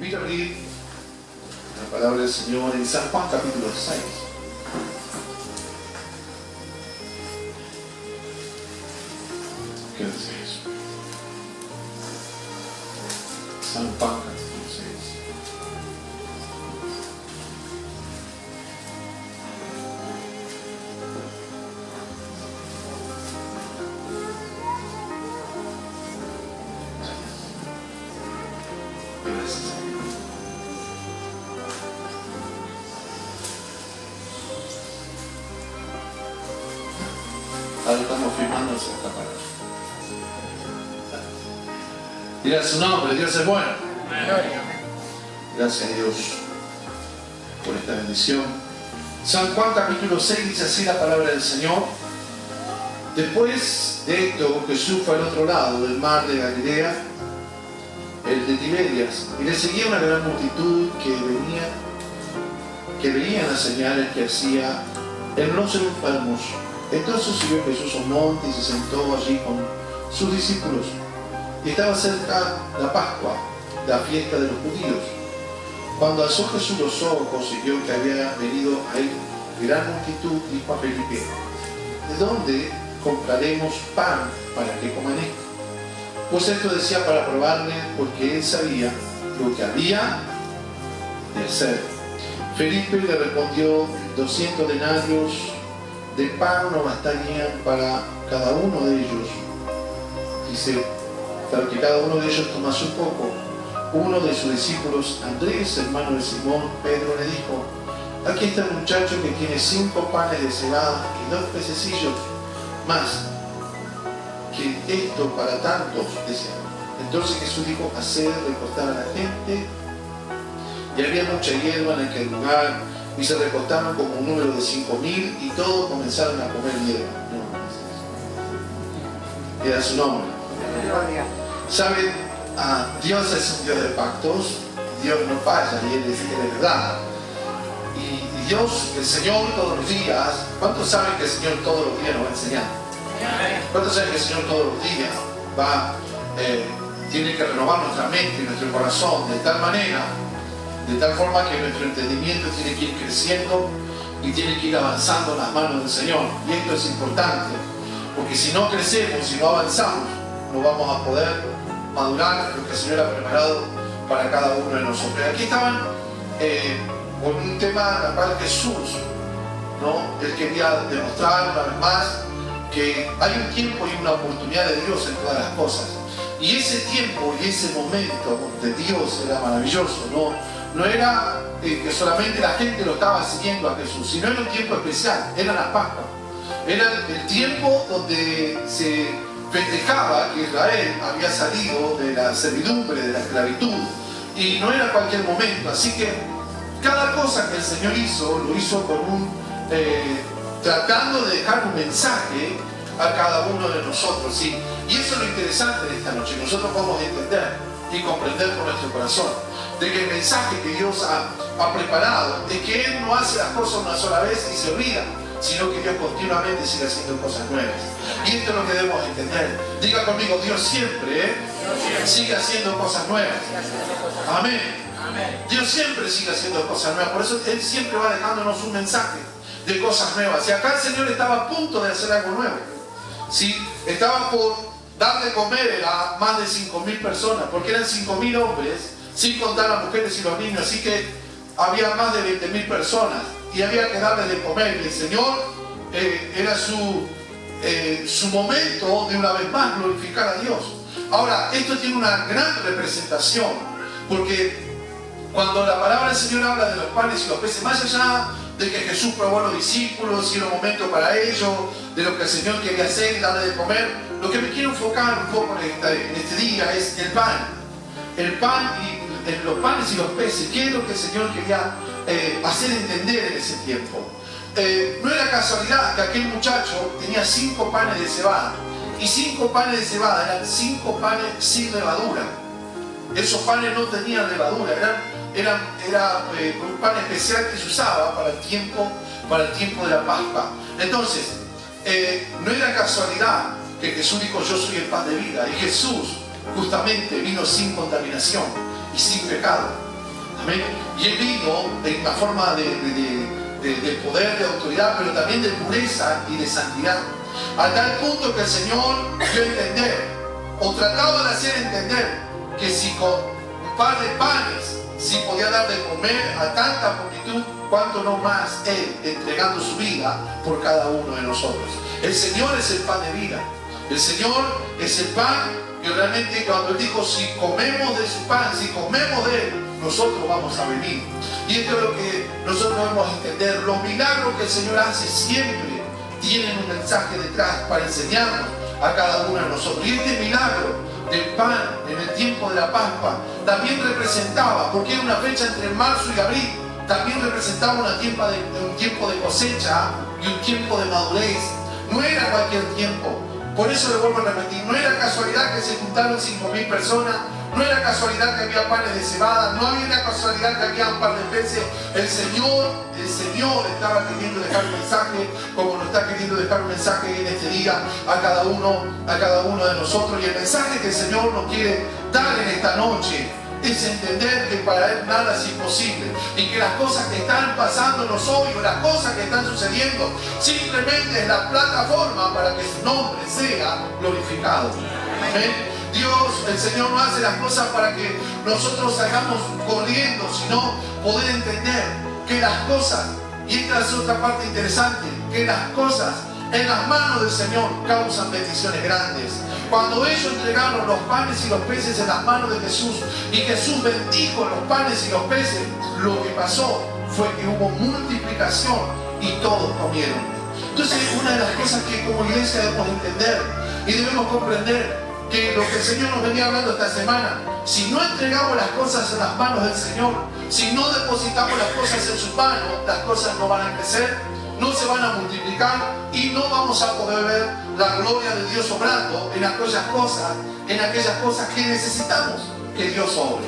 invito a abrir la palabra del Señor en San Juan capítulo 6. ¿Qué dice eso? San Juan capítulo 6. Ahora estamos firmando esta palabra. Dirá su nombre, Dios es bueno. Gracias a Dios por esta bendición. San Juan capítulo 6 dice así la palabra del Señor. Después de esto, Jesús fue al otro lado del mar de Galilea, el de Tiberias, y le seguía una gran multitud que veían las señales que hacía en los enfermos. Entonces subió Jesús a un monte y se sentó allí con sus discípulos. Y estaba cerca la Pascua, la fiesta de los judíos. Cuando alzó Jesús los ojos y vio que había venido a él gran multitud, dijo a Felipe: ¿de dónde compraremos pan para que coman esto? Pues esto decía para probarle, porque él sabía lo que había de hacer. Felipe le respondió: 200 denarios de pan no bastarían para cada uno de ellos. Dice, para que cada uno de ellos tomase un poco. Uno de sus discípulos, Andrés, hermano de Simón, Pedro, le dijo: aquí está un muchacho que tiene 5 panes de cebada y 2 pececillos, más que esto para tantos. Dice. Entonces Jesús dijo: haced recostar a la gente. Y había mucha hierba en aquel lugar, y se recostaron como un número de 5.000, y todos comenzaron a comer hierba. No, era su nombre. ¿Saben? Dios es un Dios de pactos. Dios no falla y Él es verdad. Y Dios, el Señor, todos los días. ¿Cuántos saben que el Señor todos los días nos va a enseñar? ¿Cuántos saben que el Señor todos los días tiene que renovar nuestra mente y nuestro corazón de tal manera, de tal forma que nuestro entendimiento tiene que ir creciendo y tiene que ir avanzando en las manos del Señor? Y esto es importante, porque si no crecemos, si no avanzamos, no vamos a poder madurar lo que el Señor ha preparado para cada uno de nosotros. Aquí estaban con un tema en el cual Jesús, Él quería demostrar una vez más que hay un tiempo y una oportunidad de Dios en todas las cosas. Y ese tiempo y ese momento de Dios era maravilloso, no era que solamente la gente lo estaba siguiendo a Jesús, sino era un tiempo especial, era la Pascua. Era el tiempo donde se festejaba que Israel había salido de la servidumbre, de la esclavitud, y no era cualquier momento. Así que cada cosa que el Señor hizo, lo hizo con tratando de dejar un mensaje a cada uno de nosotros, ¿sí? Y eso es lo interesante de esta noche. Nosotros podemos entender y comprender por nuestro corazón de que el mensaje que Dios ha preparado es que Él no hace las cosas una sola vez y se olvida, sino que Dios continuamente sigue haciendo cosas nuevas. Y esto es lo que debemos entender. Diga conmigo: Dios siempre sigue haciendo cosas nuevas. Amén. Dios siempre sigue haciendo cosas nuevas. Por eso Él siempre va dejándonos un mensaje de cosas nuevas. Y acá el Señor estaba a punto de hacer algo nuevo, ¿sí? Estaba por dar de comer a más de 5.000 personas, porque eran 5.000 hombres, sin contar las mujeres y los niños. Así que había más de 20.000 personas y había que darles de comer. Y el Señor era su momento de una vez más glorificar a Dios. Ahora, esto tiene una gran representación, porque cuando la palabra del Señor habla de los panes y los peces, más allá de que Jesús probó a los discípulos y era un momento para ellos, de lo que el Señor quería hacer y darle de comer, lo que me quiero enfocar un poco en este día es el pan. El pan y los panes y los peces. ¿Qué es lo que el Señor quería hacer entender en ese tiempo? No era casualidad que aquel muchacho tenía 5 panes de cebada. Y 5 panes de cebada eran 5 panes sin levadura. Esos panes no tenían levadura, era un pan especial que se usaba para el tiempo de la Pascua. Entonces, no era casualidad que Jesús dijo: yo soy el pan de vida. Y Jesús justamente vino sin contaminación y sin pecado. Amén. Y Él vino en una forma de poder, de autoridad, pero también de pureza y de santidad. A tal punto que el Señor dio a entender, o trataba de hacer entender, que si con un par de panes, si podía dar de comer a tanta multitud, cuánto no más Él entregando su vida por cada uno de nosotros. El Señor es el pan de vida. El Señor es el pan que realmente, cuando Él dijo, si comemos de su pan, si comemos de Él, nosotros vamos a vivir. Y esto es lo que nosotros debemos entender. Los milagros que el Señor hace siempre tienen un mensaje detrás para enseñarnos a cada uno de nosotros. Y este milagro del pan en el tiempo de la Pascua también representaba, porque era una fecha entre marzo y abril, también representaba un tiempo de cosecha y un tiempo de madurez. No era cualquier tiempo. Por eso le vuelvo a repetir, no era casualidad que se juntaron 5.000 personas, no era casualidad que había panes de cebada, no había casualidad que había un par de peces. El Señor estaba queriendo dejar un mensaje, como nos está queriendo dejar un mensaje en este día a cada uno de nosotros. Y el mensaje que el Señor nos quiere dar en esta noche es entender que para Él nada es imposible, y que las cosas que están pasándonos hoy, o las cosas que están sucediendo, simplemente es la plataforma para que su nombre sea glorificado. Amén. Dios, el Señor no hace las cosas para que nosotros salgamos corriendo, sino poder entender que las cosas, y esta es otra parte interesante, que las cosas en las manos del Señor causan bendiciones grandes. Cuando ellos entregaron los panes y los peces en las manos de Jesús, y Jesús bendijo los panes y los peces, lo que pasó fue que hubo multiplicación y todos comieron. Entonces, una de las cosas que como iglesia debemos entender y debemos comprender, que lo que el Señor nos venía hablando esta semana, si no entregamos las cosas en las manos del Señor, si no depositamos las cosas en sus manos, las cosas no van a crecer, no se van a multiplicar, y no vamos a poder ver la gloria de Dios obrando en aquellas cosas que necesitamos que Dios obre.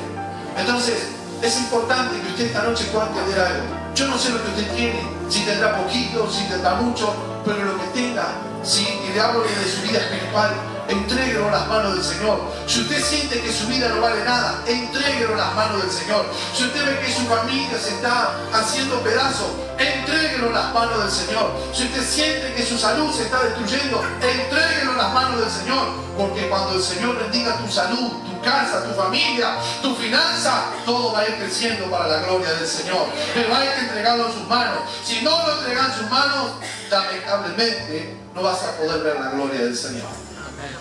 Entonces, es importante que usted esta noche pueda entender algo. Yo no sé lo que usted tiene, si tendrá poquito, si tendrá mucho, pero lo que tenga, y le hablo de su vida espiritual, entréguelo en las manos del Señor. Si usted siente que su vida no vale nada, entréguelo en las manos del Señor. Si usted ve que su familia se está haciendo pedazos, entréguelo en las manos del Señor. Si usted siente que su salud se está destruyendo, entréguelo en las manos del Señor. Porque cuando el Señor bendiga tu salud, tu casa, tu familia, tu finanza, todo va a ir creciendo para la gloria del Señor. Pero hay que entregarlo en sus manos. Si no lo entregan en sus manos, lamentablemente no vas a poder ver la gloria del Señor.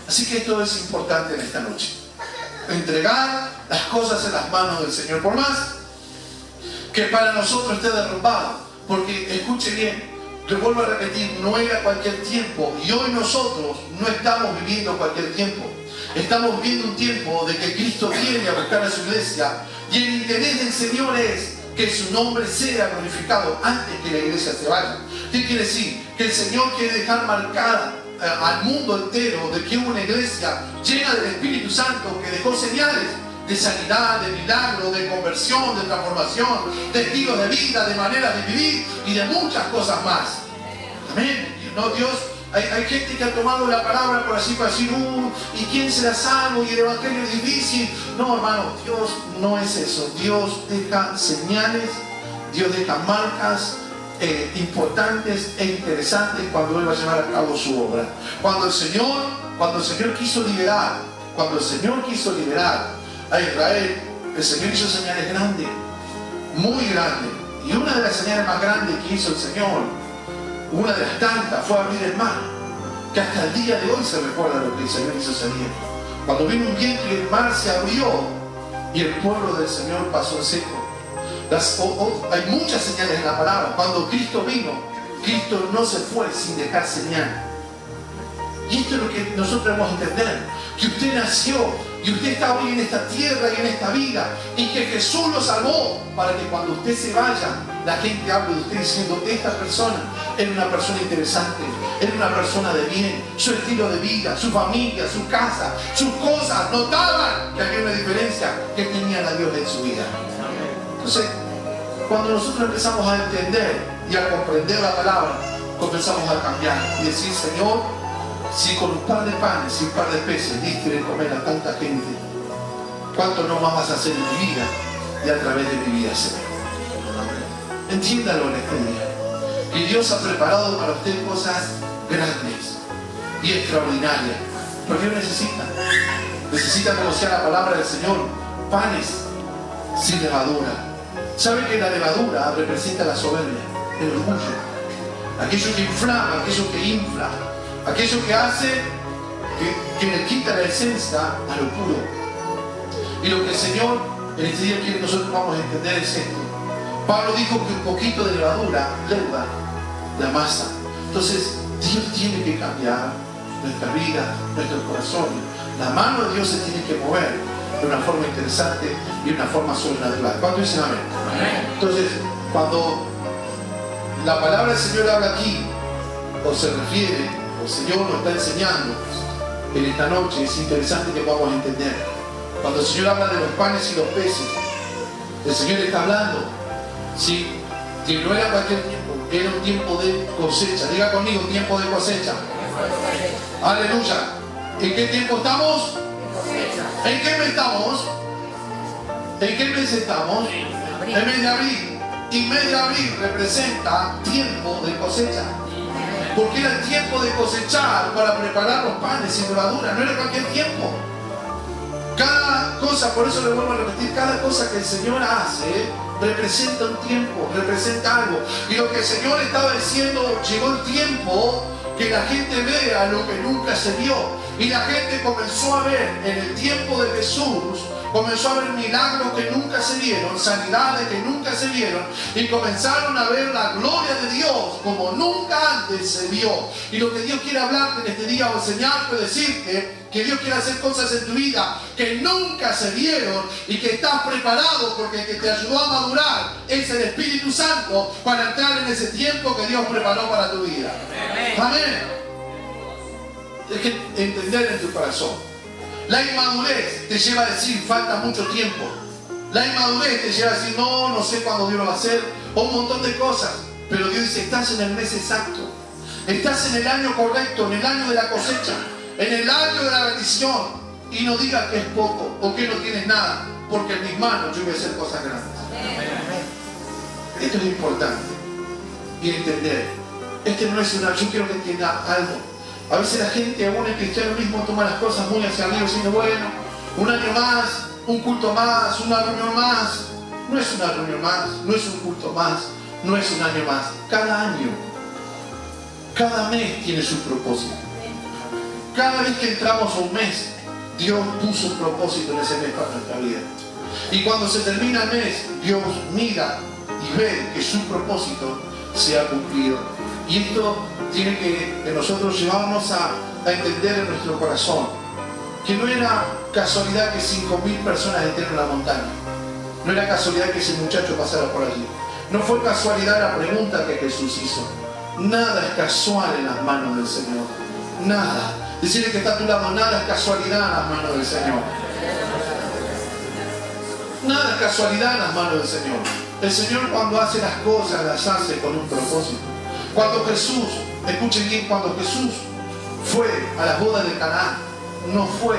Así que esto es importante en esta noche. Entregar las cosas en las manos del Señor. Por más que para nosotros esté derrumbado. Porque, escuche bien, le vuelvo a repetir, no era cualquier tiempo. Y hoy nosotros no estamos viviendo cualquier tiempo. Estamos viviendo un tiempo de que Cristo viene a buscar a su iglesia. Y el interés del Señor es que su nombre sea glorificado antes que la iglesia se vaya. ¿Qué quiere decir? Que el Señor quiere dejar marcada al mundo entero de que hubo una iglesia llena del Espíritu Santo que dejó señales de sanidad, de milagro, de conversión, de transformación, de estilos de vida, de maneras de vivir y de muchas cosas más. Amén. No, Dios, hay gente que ha tomado la palabra por así para decir, ¿y quién será salvo? Y el evangelio es difícil. No, hermano, Dios no es eso. Dios deja señales, Dios deja marcas importantes e interesantes cuando Él va a llevar a cabo su obra. Cuando el Señor quiso liberar a Israel, el Señor hizo señales grandes, muy grandes. Y una de las señales más grandes que hizo el Señor, una de las tantas, fue abrir el mar, que hasta el día de hoy se recuerda lo que el Señor hizo ese día. Cuando vino un viento y el mar se abrió y el pueblo del Señor pasó en seco. Hay muchas señales en la palabra. Cuando Cristo vino, Cristo no se fue sin dejar señal. Y esto es lo que nosotros debemos entender, que usted nació y usted está hoy en esta tierra y en esta vida, y que Jesús lo salvó para que cuando usted se vaya, la gente hable de usted diciendo, esta persona era una persona interesante, era una persona de bien, su estilo de vida, su familia, su casa, sus cosas, notaban que había una diferencia, que tenían a Dios en su vida. Entonces, cuando nosotros empezamos a entender y a comprender la palabra, comenzamos a cambiar y decir, Señor, si con un par de panes y un par de peces diste de comer a tanta gente, ¿cuánto no más vas a hacer en mi vida y a través de mi vida, Señor. Entiéndalo en este día. Que Dios ha preparado para usted cosas grandes y extraordinarias. ¿Pero qué necesita? Necesita conocer la palabra del Señor. Panes sin levadura. ¿Sabe que la levadura representa la soberbia, el orgullo? Aquello que inflama, aquello que infla, aquello que hace que le quita la esencia a lo puro. Y lo que el Señor en este día quiere que nosotros vamos a entender es esto. Pablo dijo que un poquito de levadura leuda la masa. Entonces Dios tiene que cambiar nuestra vida, nuestros corazones. La mano de Dios se tiene que mover de una forma interesante y de una forma sobrenatural. ¿Cuántos dicen amén? Entonces, cuando la palabra del Señor habla aquí, o se refiere, o el Señor nos está enseñando en esta noche, es interesante que podamos entender. Cuando el Señor habla de los panes y los peces, el Señor está hablando, ¿sí?, que no era cualquier tiempo, era un tiempo de cosecha. Diga conmigo, tiempo de cosecha. Aleluya. ¿En qué tiempo estamos? ¿En qué mes estamos? ¿En qué mes estamos? En mes de abril. Y mes de abril representa tiempo de cosecha. Porque era el tiempo de cosechar para preparar los panes sin levadura. No era cualquier tiempo. Cada cosa, por eso le vuelvo a repetir, cada cosa que el Señor hace representa un tiempo, representa algo. Y lo que el Señor estaba diciendo, llegó el tiempo que la gente vea lo que nunca se vio. Y la gente comenzó a ver en el tiempo de Jesús, comenzó a ver milagros que nunca se vieron, sanidades que nunca se vieron, y comenzaron a ver la gloria de Dios como nunca antes se vio. Y lo que Dios quiere hablarte en este día o enseñarte o decirte, que Dios quiere hacer cosas en tu vida que nunca se vieron y que estás preparado, porque el que te ayudó a madurar es el Espíritu Santo para entrar en ese tiempo que Dios preparó para tu vida. Amén. Tienes que entender en tu corazón. La inmadurez te lleva a decir falta mucho tiempo. La inmadurez te lleva a decir no sé cuándo Dios lo va a hacer, o un montón de cosas. Pero Dios dice, estás en el mes exacto, estás en el año correcto, en el año de la cosecha, en el año de la bendición. Y no digas que es poco o que no tienes nada, porque en mis manos yo voy a hacer cosas grandes. Esto es importante y entender. No es una, yo quiero que entienda algo. A veces la gente, aún el cristiano mismo, toma las cosas muy hacia arriba, diciendo, bueno, un año más, un culto más, una reunión más. No es una reunión más, no es un culto más, no es un año más. Cada año, cada mes tiene su propósito. Cada vez que entramos a un mes, Dios puso un propósito en ese mes para nuestra vida. Y cuando se termina el mes, Dios mira y ve que su propósito se ha cumplido. Y esto tiene que nosotros llevarnos a entender en nuestro corazón que no era casualidad que 5.000 personas entraron a la montaña. No era casualidad que ese muchacho pasara por allí. No fue casualidad la pregunta que Jesús hizo. Nada es casual en las manos del Señor. Nada. Decirle que está a tu lado, nada es casualidad en las manos del Señor. Nada es casualidad en las manos del Señor. El Señor, cuando hace las cosas, las hace con un propósito. Cuando Jesús, escuchen bien, cuando Jesús fue a las bodas de Caná, no fue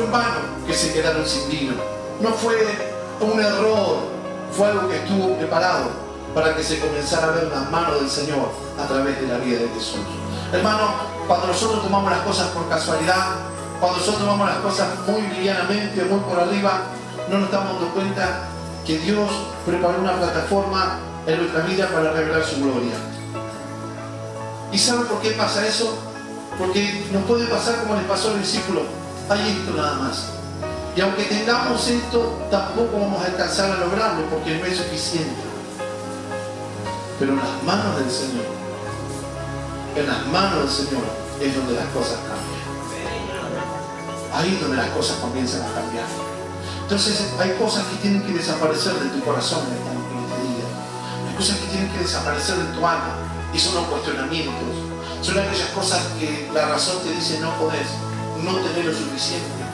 en vano que se quedaron sin vino. No fue un error, fue algo que estuvo preparado para que se comenzara a ver la mano del Señor a través de la vida de Jesús. Hermano, cuando nosotros tomamos las cosas por casualidad, cuando nosotros tomamos las cosas muy livianamente, muy por arriba, no nos estamos dando cuenta que Dios preparó una plataforma en nuestra vida para revelar su gloria. ¿Y saben por qué pasa eso? Porque nos puede pasar como les pasó al discípulo. Hay esto nada más. Y aunque tengamos esto, tampoco vamos a alcanzar a lograrlo porque no es suficiente. Pero en las manos del Señor, en las manos del Señor es donde las cosas cambian. Ahí es donde las cosas comienzan a cambiar. Entonces hay cosas que tienen que desaparecer de tu corazón en este día. Hay cosas que tienen que desaparecer de tu alma. Y son los cuestionamientos. Son aquellas cosas que la razón te dice no podés, no tenés lo suficiente,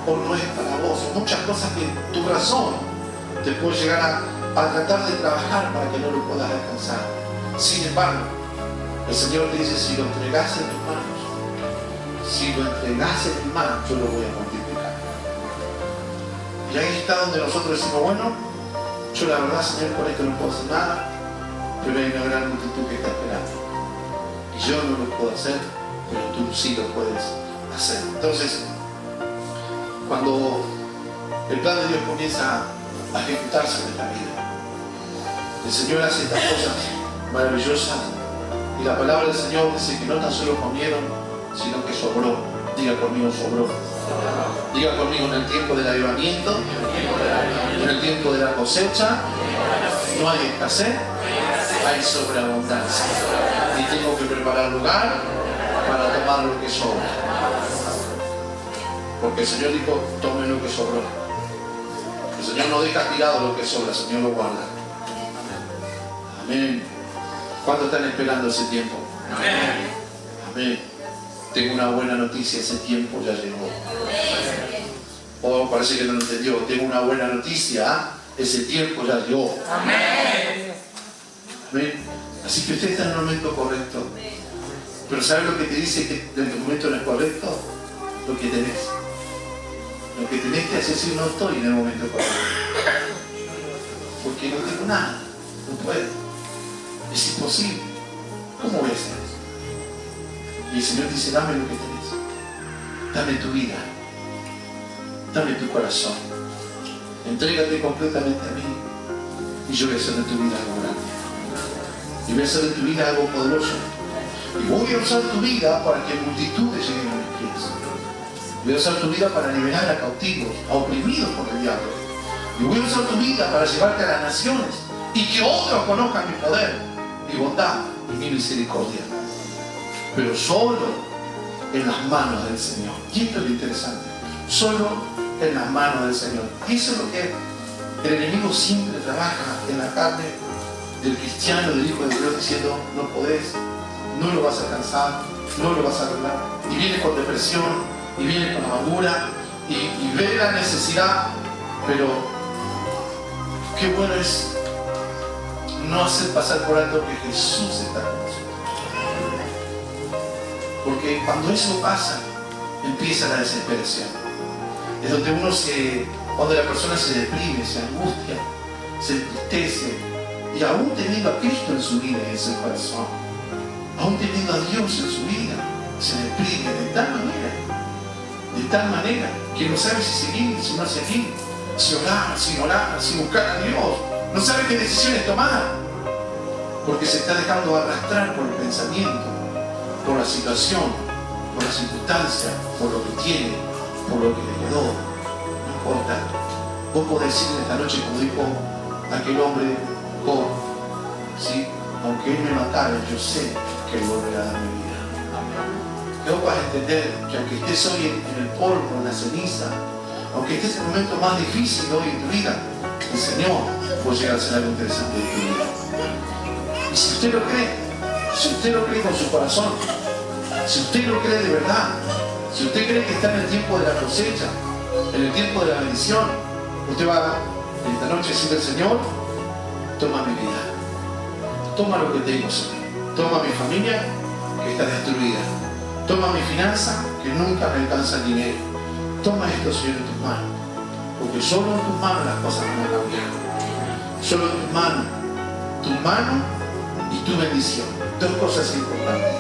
o no es para vos. Muchas cosas que tu razón te puede llegar a tratar de trabajar para que no lo puedas alcanzar. Sin embargo, el Señor te dice, si lo entregás en mis manos, yo lo voy a multiplicar. Y ahí está donde nosotros decimos, bueno, yo la verdad, Señor, con esto no puedo hacer nada, pero hay una gran multitud que está esperando. Y yo no lo puedo hacer, pero tú sí lo puedes hacer. Entonces, cuando el plan de Dios comienza a ejecutarse en esta vida, el Señor hace estas cosas maravillosas y la palabra del Señor dice que no tan solo comieron, sino que sobró. Diga conmigo, sobró. Diga conmigo, en el tiempo del avivamiento, en el tiempo de la cosecha, no hay escasez, hay sobreabundancia. Y tengo que preparar lugar para tomar lo que sobra. Porque el Señor dijo, tomen lo que sobró. El Señor no deja tirado lo que sobra, el Señor lo guarda. Amén. ¿Cuántos están esperando ese tiempo? Amén. Amén. Tengo una buena noticia, ese tiempo ya llegó. Oh, parece que no lo entendió. Tengo una buena noticia, ese tiempo ya llegó. Amén. Amén. Así que usted está en el momento correcto. Pero ¿sabe lo que te dice que el momento no es correcto? Lo que tenés. Lo que tenés que hacer es decir, no estoy en el momento correcto. Porque no tengo nada. No puedo. Es imposible. ¿Cómo voy a hacer eso? Y el Señor dice, dame lo que tenés. Dame tu vida. Dame tu corazón. Entrégate completamente a mí. Y yo voy a hacer de tu vida algo grande. Y voy a hacer de tu vida algo poderoso. Y voy a usar tu vida para que multitudes lleguen a mis pies. Voy a usar tu vida para liberar a cautivos, a oprimidos por el diablo. Y voy a usar tu vida para llevarte a las naciones. Y que otros conozcan mi poder, mi bondad y mi misericordia. Pero solo en las manos del Señor. Y esto es lo interesante. Solo en las manos del Señor. Y eso es lo que el enemigo siempre trabaja en la carne del cristiano, del hijo de Dios, diciendo, no podés, no lo vas a alcanzar, no lo vas a lograr. Y viene con depresión, y viene con amargura, y ve la necesidad, pero qué bueno es no hacer pasar por alto que Jesús está con nosotros. Porque cuando eso pasa, empieza la desesperación. Es donde cuando la persona se deprime, se angustia, se entristece, y aún teniendo a Cristo en su vida y en su corazón, aún teniendo a Dios en su vida, se deprime de tal manera, que no sabe si seguir, si no seguir, si orar, si no orar, si buscar a Dios, no sabe qué decisiones tomar, porque se está dejando arrastrar por el pensamiento, por la situación, por la circunstancia, por lo que tiene, por lo que le quedó. No importa. Vos podés decir esta noche, como dijo aquel hombre, Job, ¿sí? Aunque él me matara, yo sé que él volverá a dar mi vida. Que vos vas a entender que aunque estés hoy en el polvo, en la ceniza, aunque estés en el momento más difícil hoy en tu vida, el Señor puede llegar a hacer algo interesante en tu vida. Y si usted lo cree con su corazón, si usted lo cree de verdad, si usted cree que está en el tiempo de la cosecha, en el tiempo de la bendición, usted va esta noche a decirle al Señor, toma mi vida, toma lo que tengo, Señor, toma mi familia que está destruida, toma mi finanza que nunca me alcanza el dinero, toma esto, Señor, en tus manos, porque solo en tus manos las cosas van a cambiar, solo en tus manos y tu bendición. Dos cosas importantes: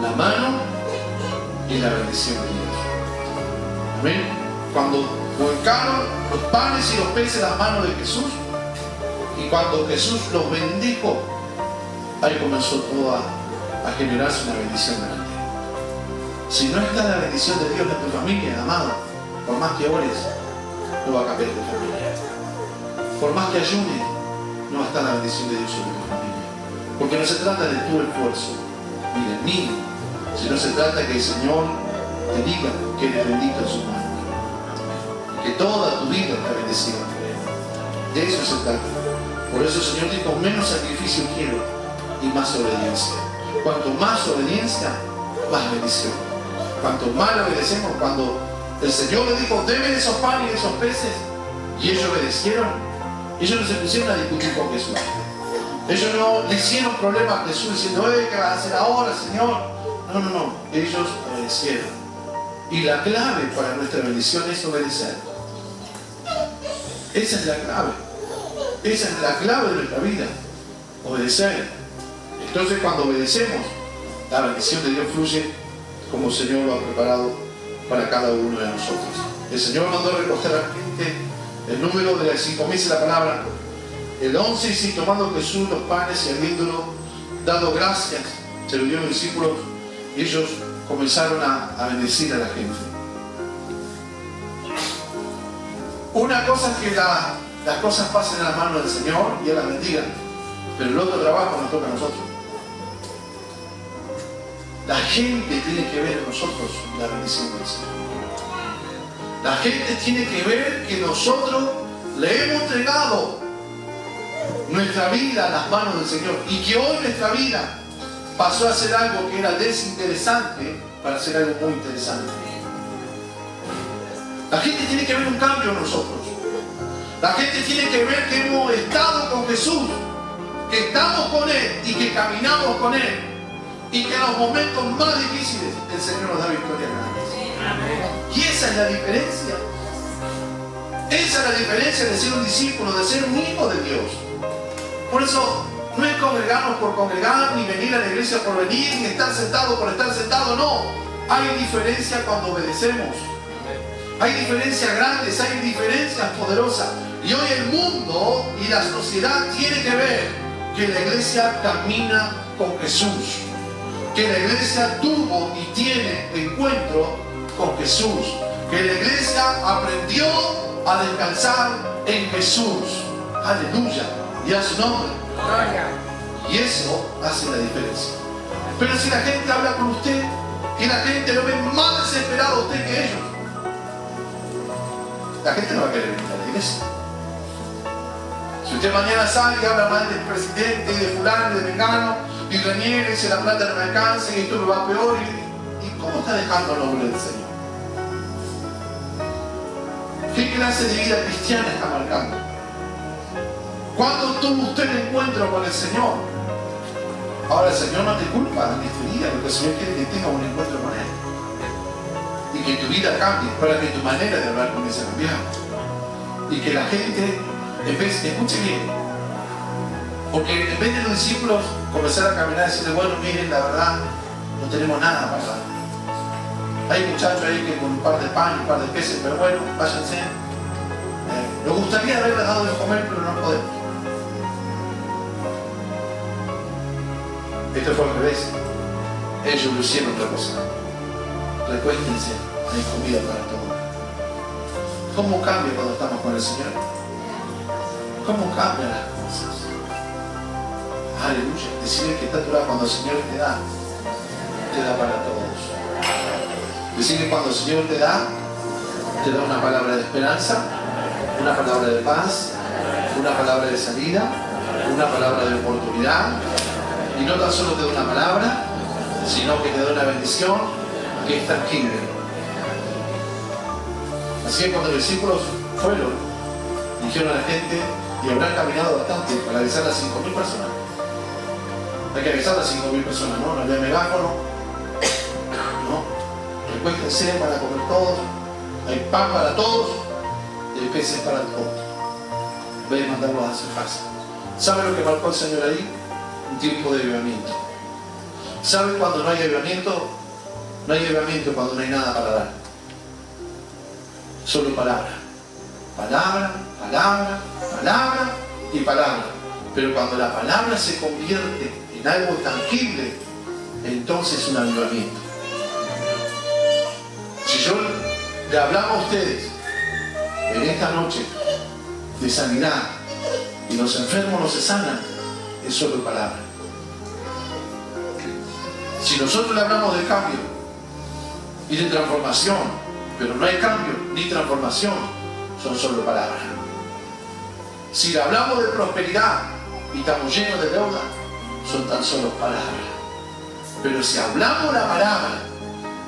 la mano y la bendición de Dios. Amén. Cuando volcaron los panes y los peces en las manos de Jesús, y cuando Jesús los bendijo, ahí comenzó todo a generarse una bendición grande. Si no está la bendición de Dios en tu familia, amado, por más que ores, no va a cambiar tu familia. Por más que ayunes, no va a estar la bendición de Dios sobre tu familia. Porque no se trata de tu esfuerzo ni del mío, sino se trata que el Señor te diga que eres bendito en sus manos, que toda tu vida está bendecida por Él. De eso se trata. Por eso el Señor dijo, menos sacrificio quiero y más obediencia. Cuanto más obediencia, más bendición. Cuanto más le obedecemos, cuando el Señor le dijo, deben esos panes y esos peces, y ellos obedecieron, ellos no se pusieron a discutir con Jesús. Ellos no le hicieron problema a Jesús diciendo, ¿qué vas a hacer ahora, Señor? No. Ellos obedecieron. Y la clave para nuestra bendición es obedecer. Esa es la clave. Esa es la clave de nuestra vida. Obedecer. Entonces cuando obedecemos, la bendición de Dios fluye como el Señor lo ha preparado para cada uno de nosotros. El Señor mandó recoger a la gente el número de las 5.000, dice la palabra. El 11 dice, tomando Jesús los panes y habiéndolo dado gracias, se lo dio a los discípulos y ellos comenzaron a bendecir a la gente. Una cosa es que las cosas pasen en las manos del Señor y Él las bendiga, pero el otro trabajo nos toca a nosotros. La gente tiene que ver en nosotros la bendición del Señor. La gente tiene que ver que nosotros le hemos entregado nuestra vida a las manos del Señor y que hoy nuestra vida pasó a ser algo que era desinteresante para ser algo muy interesante. La gente tiene que ver un cambio en nosotros. La gente tiene que ver que hemos estado con Jesús, que estamos con Él y que caminamos con Él, y que en los momentos más difíciles el Señor nos da victoria grande. Y esa es la diferencia. Esa es la diferencia de ser un discípulo, de ser un hijo de Dios. Por eso no es congregarnos por congregar, ni venir a la iglesia por venir, ni estar sentado por estar sentado, no. Hay diferencia cuando obedecemos. Hay diferencias grandes, hay diferencias poderosas. Y hoy el mundo y la sociedad tienen que ver que la iglesia camina con Jesús. Que la iglesia tuvo y tiene encuentro con Jesús. Que la iglesia aprendió a descansar en Jesús. Aleluya. Y a su nombre. Y eso hace la diferencia. Pero si la gente habla con usted y la gente lo ve más desesperado a usted que ellos, la gente no va a querer venir a la iglesia. Si usted mañana sale y habla mal del presidente y de fulano y de vengano y reniega y dice la plata no me alcanza y esto me va peor, ¿y cómo está dejando el nombre del Señor? ¿Qué clase de vida cristiana está marcando? ¿Cuándo tuvo usted el encuentro con el Señor? Ahora el Señor no te culpa ni te diga, lo que el Señor quiere que tenga un encuentro con Él y que tu vida cambie, para que tu manera de hablar comience a cambiar y que la gente, en vez, escuche bien, porque en vez de los discípulos comenzar a caminar y decirle, bueno, miren, la verdad no tenemos nada para dar. Hay muchachos ahí que con un par de pan y un par de peces, pero bueno, váyanse. Nos gustaría haberles dado de comer, pero no podemos. Esto fue al revés. Ellos lo hicieron otra cosa. Recuéstense, hay comida para todos. ¿Cómo cambia cuando estamos con el Señor? ¿Cómo cambian las cosas? Aleluya. Decirle que está a tu lado cuando el Señor te da para todos. Decirle cuando el Señor te da una palabra de esperanza, una palabra de paz, una palabra de salida, una palabra de oportunidad. Y no tan solo te da una palabra, sino que te da una bendición que es tangible. Así que cuando los discípulos fueron, dijeron a la gente, y habrán caminado bastante para avisar a las 5.000 personas. Hay que avisar a las 5.000 personas, ¿no? No había megáfono, ¿no? Recuéstense para comer todos, hay pan para todos y hay peces para todos. En vez de mandarlos a hacer fácil. ¿Sabe lo que marcó el Señor ahí? Un tiempo de avivamiento. ¿Sabe cuando no hay avivamiento? No hay avivamiento cuando no hay nada para dar. Solo palabra. Palabra, palabra, palabra y palabra. Pero cuando la palabra se convierte en algo tangible, entonces es un avivamiento. Si yo le hablaba a ustedes en esta noche de sanidad y los enfermos no se sanan, es solo palabra. Si nosotros le hablamos de cambio y de transformación, pero no hay cambio ni transformación, son solo palabras. Si le hablamos de prosperidad y estamos llenos de deuda, son tan solo palabras. Pero si hablamos la palabra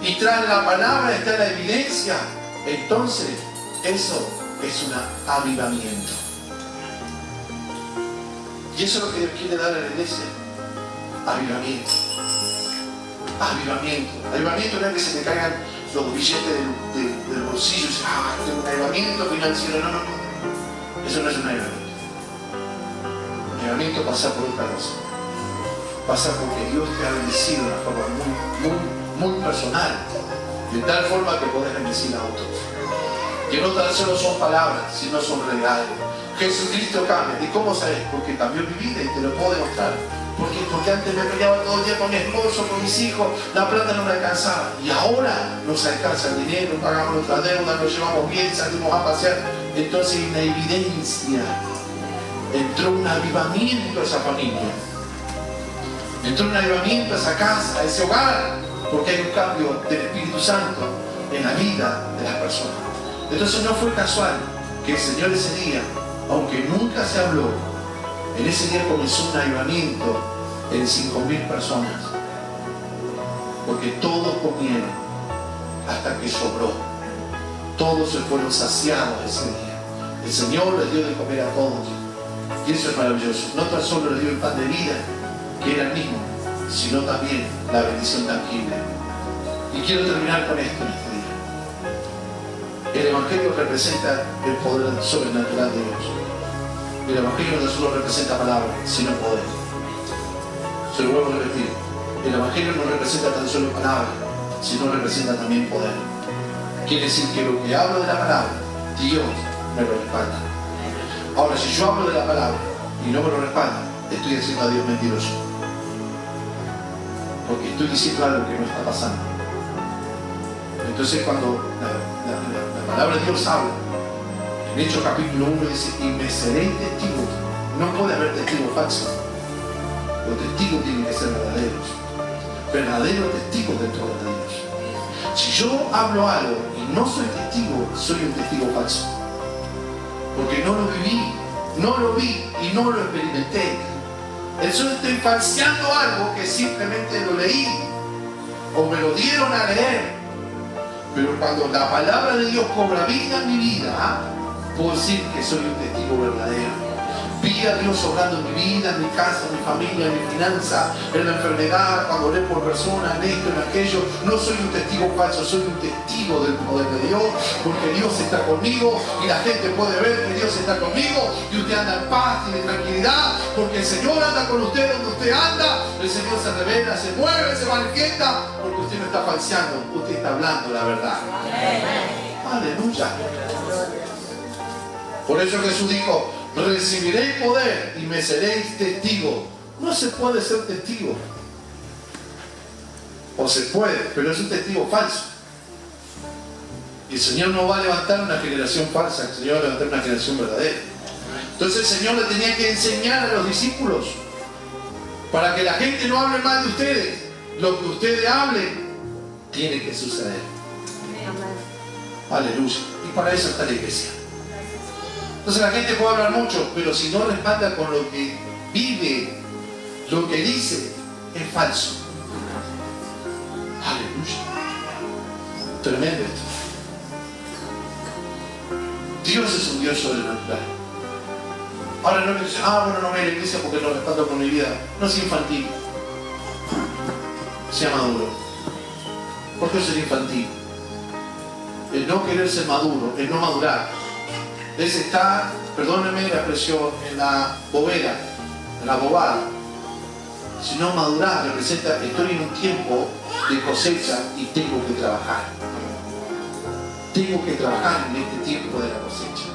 y tras la palabra está la evidencia, entonces eso es un avivamiento. Y eso es lo que Dios quiere dar a la iglesia. Avivamiento. Avivamiento. Avivamiento no es que se te caigan los billetes del bolsillo y dices, tengo un avivamiento financiero. No. Eso no es un avivamiento. El avivamiento pasa por otra cosa. Pasa porque Dios te ha bendecido de una forma muy personal, de tal forma que podés bendecir a otros. Que no tan solo son palabras, sino son realidades. Jesucristo cambia. ¿Y cómo sabes? Porque cambió mi vida y te lo puedo demostrar. Porque antes me peleaba todo el día con mi esposo, con mis hijos, la plata no me alcanzaba. Y ahora nos alcanza el dinero, pagamos nuestra deuda, nos llevamos bien, salimos a pasear. Entonces hay una evidencia. Entró un avivamiento a esa familia. Entró un avivamiento a esa casa, a ese hogar. Porque hay un cambio del Espíritu Santo en la vida de las personas. Entonces no fue casual que el Señor ese día, aunque nunca se habló, en ese día comenzó un avivamiento en 5.000 personas. Porque todos comieron hasta que sobró. Todos se fueron saciados ese día. El Señor les dio de comer a todos. Y eso es maravilloso. No tan solo les dio el pan de vida, que era el mismo, sino también la bendición tangible. Y quiero terminar con esto en este día. El Evangelio representa el poder sobrenatural de Dios. El Evangelio no solo representa palabras, sino poder. Se lo vuelvo a repetir. El Evangelio no representa tan solo palabras, sino representa también poder. Quiere decir que lo que hablo de la palabra, Dios me lo respalda. Ahora, si yo hablo de la palabra y no me lo respalda, estoy haciendo a Dios mentiroso. Porque estoy diciendo algo que no está pasando. Entonces cuando la palabra de Dios habla, en Hechos capítulo 1 dice, y me seréis testigos. No puede haber testigos falsos. Los testigos tienen que ser verdaderos. Verdaderos testigos dentro de Dios. Si yo hablo algo y no soy testigo, soy un testigo falso. Porque no lo viví, no lo vi y no lo experimenté. Entonces estoy falseando algo que simplemente lo leí o me lo dieron a leer. Pero cuando la palabra de Dios cobra vida en mi vida, puedo decir que soy un testigo verdadero. Vi a Dios obrando en mi vida, en mi casa, en mi familia, en mi finanza, en la enfermedad, cuando oré por personas, en esto, en aquello. No soy un testigo falso, soy un testigo del poder de Dios, porque Dios está conmigo y la gente puede ver que Dios está conmigo y usted anda en paz, tiene tranquilidad, porque el Señor anda con usted donde usted anda. El Señor se revela, se mueve, se manifiesta, porque usted no está falseando, usted está hablando la verdad. Aleluya. Por eso Jesús dijo, recibiréis poder y me seréis testigo. No se puede ser testigo. O se puede, pero es un testigo falso. Y el Señor no va a levantar una generación falsa, el Señor va a levantar una generación verdadera. Entonces el Señor le tenía que enseñar a los discípulos, para que la gente no hable mal de ustedes. Lo que ustedes hablen tiene que suceder. Aleluya. Y para eso está la iglesia. Entonces la gente puede hablar mucho, pero si no respalda con lo que vive, lo que dice, es falso. Aleluya. Tremendo esto. Dios es un Dios sobrenatural. Ahora no que dice, bueno, no voy a la iglesia porque no respaldo con mi vida. No es infantil. Sea maduro. ¿Por qué ser infantil? El no querer ser maduro, el no madurar, es estar, perdónenme la expresión, en la bobera, en la bobada. Si no madurar, representa, estoy en un tiempo de cosecha y tengo que trabajar. Tengo que trabajar en este tiempo de la cosecha.